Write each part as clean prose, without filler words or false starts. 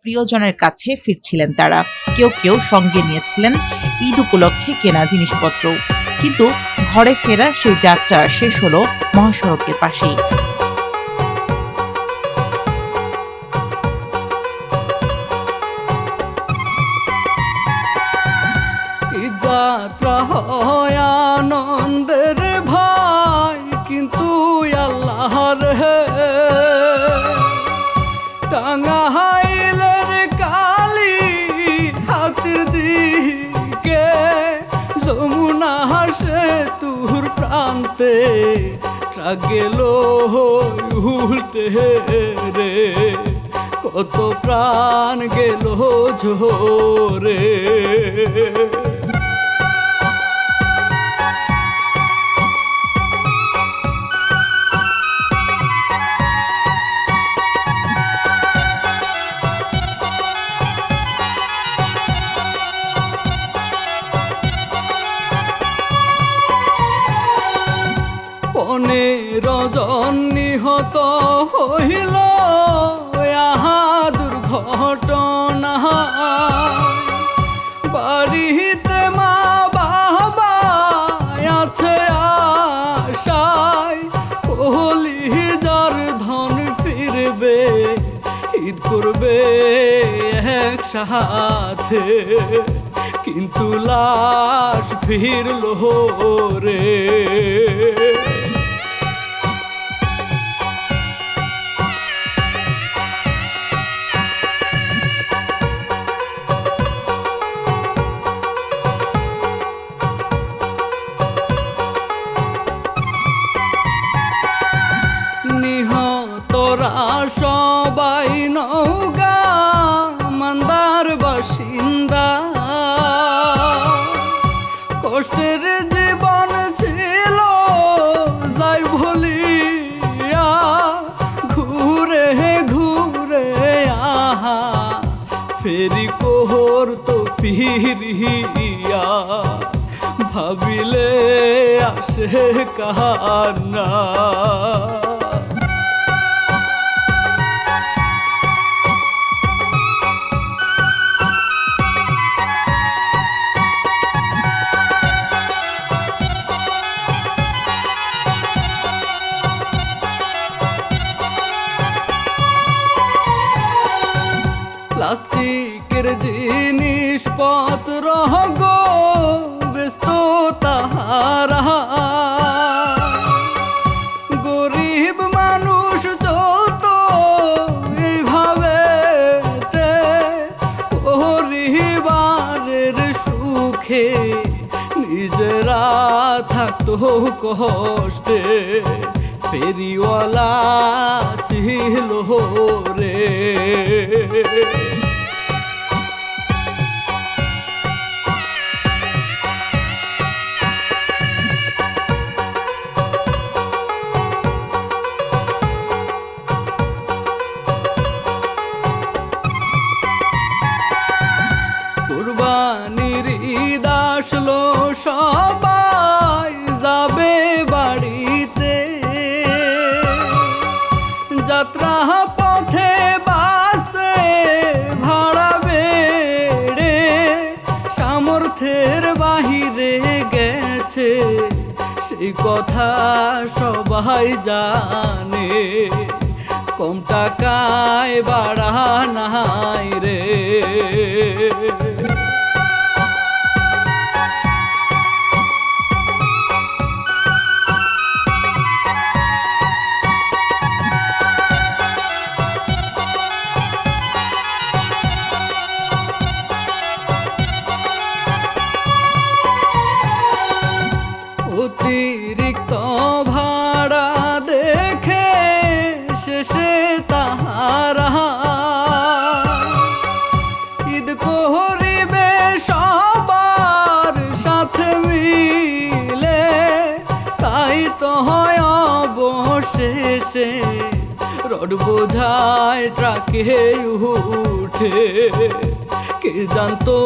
প্রিয়জনের কাছে ফিরছিলেন তারা। কেউ কেউ সঙ্গে নিয়েছিলেন ঈদ উপলক্ষে কেনা জিনিসপত্র। কিন্তু ঘরে ফেরার সেই যাত্রা শেষ হলো মহাসড়কের পাশেই। যাত্রা হয় আনন্দের ভাই, কিন্তু আল্লাহর টাঙ্গাইলের কালী হাতের দিকে যমুনা সেতুর প্রান্তে ট্রাক গেল উল্টে রে, কত প্রাণ গেল ঝরে। রজন নিহত হইল আহা দুর্ঘটনা, বাড়িতে মা বাবা আছে আশায়, কলি যার ধন ফিরবে ঈদ করবে একসাথে, কিন্তু লাশ ফিরল রে। নিহতরা সবাই নৌকা মান্দার বাসিন্দা, কষ্টের জীবন ছিল যাই ভুলিয়া, ঘুরে ঘুরে আহা ফেরি কোহর তো ফিরিয়া, ভাবিলে আসে কান্না। প্লাস্টিকের জিনিসপত্র গো ব্যস্ত তাহারা, গরিব মানুষ চলত এইভাবে, পরিবারের সুখে নিজেরা থাকতো কষ্টে, ফেরিওয়ালা ছিল রে। কুরবানির ঈদ আসলো সবাই যাবে বাড়িতে, যাত্রা পথে বাসে ভাড়া বেড়ে সামর্থ্যের বাহিরে গেছে, সেই কথা সবাই জানে, কম টাকায় ভাড়া নাই রে। অতিরিক্ত ভাড়া দেখে শেষে তাহারা ঈদ করিবে সবার সাথে মিলে, তাই তো হয় অবশেষে রড বোঝায় ট্রাকে উঠে, কে জানতো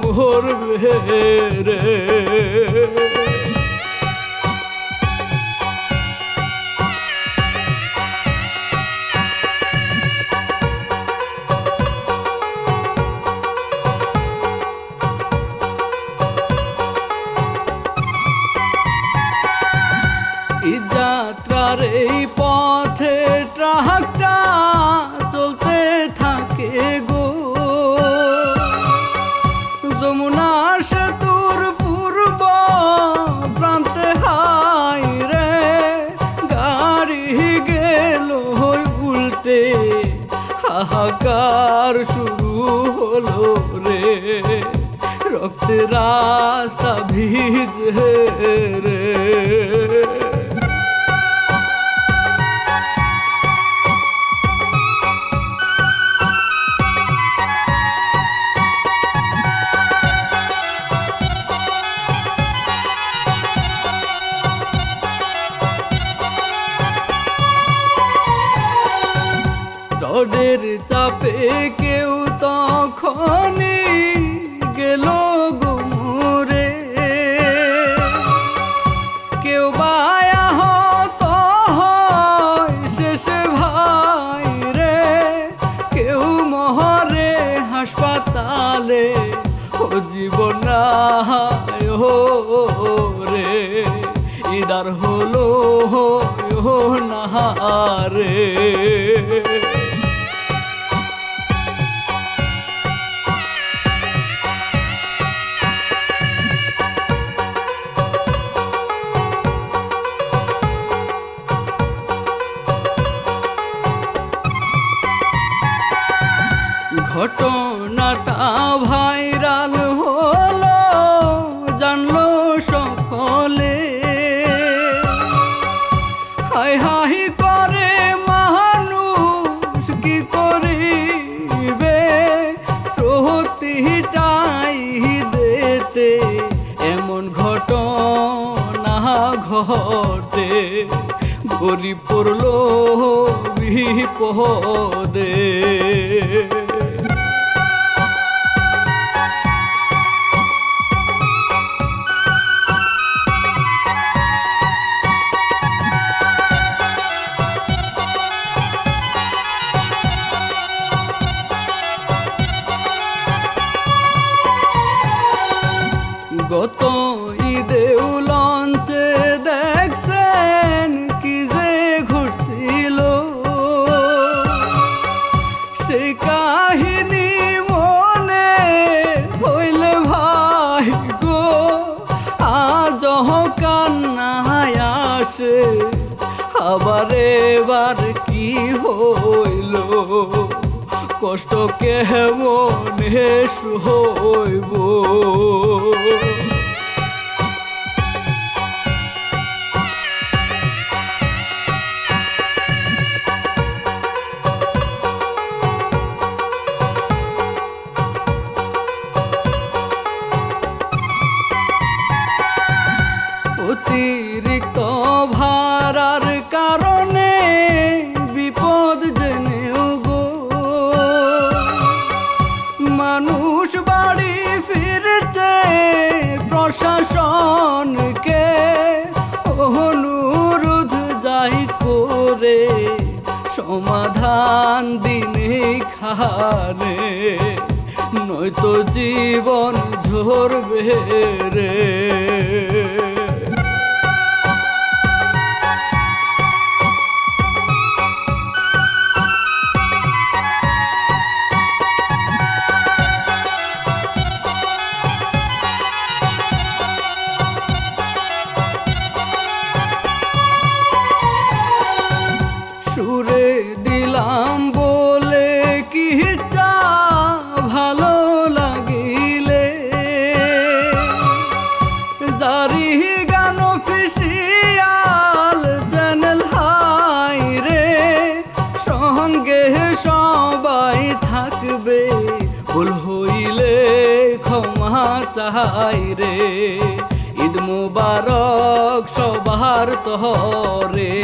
মরবে রে। হাহাকার শুরু হলো রে, রক্তে রাস্তা ভিজে রে। রডের চাপে কেউ তখনই গেল গুমরে, কেউ বা আহত হয় শেষে ভাই রে, কেউ মহরে হাসপাতালে ও জীবন নাই রে, ইদার হলো না রে। ঘটনাটা ভাইরাল হলো, জানলো সকলে, হাই হাই করে মানুষ কি করিবে, প্রতিটাই দেতে এমন ঘটনা ঘটে, গরিব পড়লো বিপদে। গত ঈদে লঞ্চে দেখছেন কি যে ঘুরছিল, সেই কাহিনী মনে হইলে ভাই গো আজ কান্নায় আসে, আবার এবার কি হইল, কষ্ট কেমনে সইব। অতিরিক্ত ভাড়ার কারণে বিপদ জেনেও গো মানুষ বাড়ি ফিরছে, প্রশাসনকে অনুরোধ যাই করে সমাধান দিনে খানে, নয়তো জীবন ঝরবে রে। সুরে দিলাম বলে কি চা ভালো লাগিলে, জারি গান অফিসিয়াল চ্যানেল হাই রে, সঙ্গে সবাই থাকবে, ভুল হইলে ক্ষমা চাই রে, ঈদ মুবারক সবার তরে।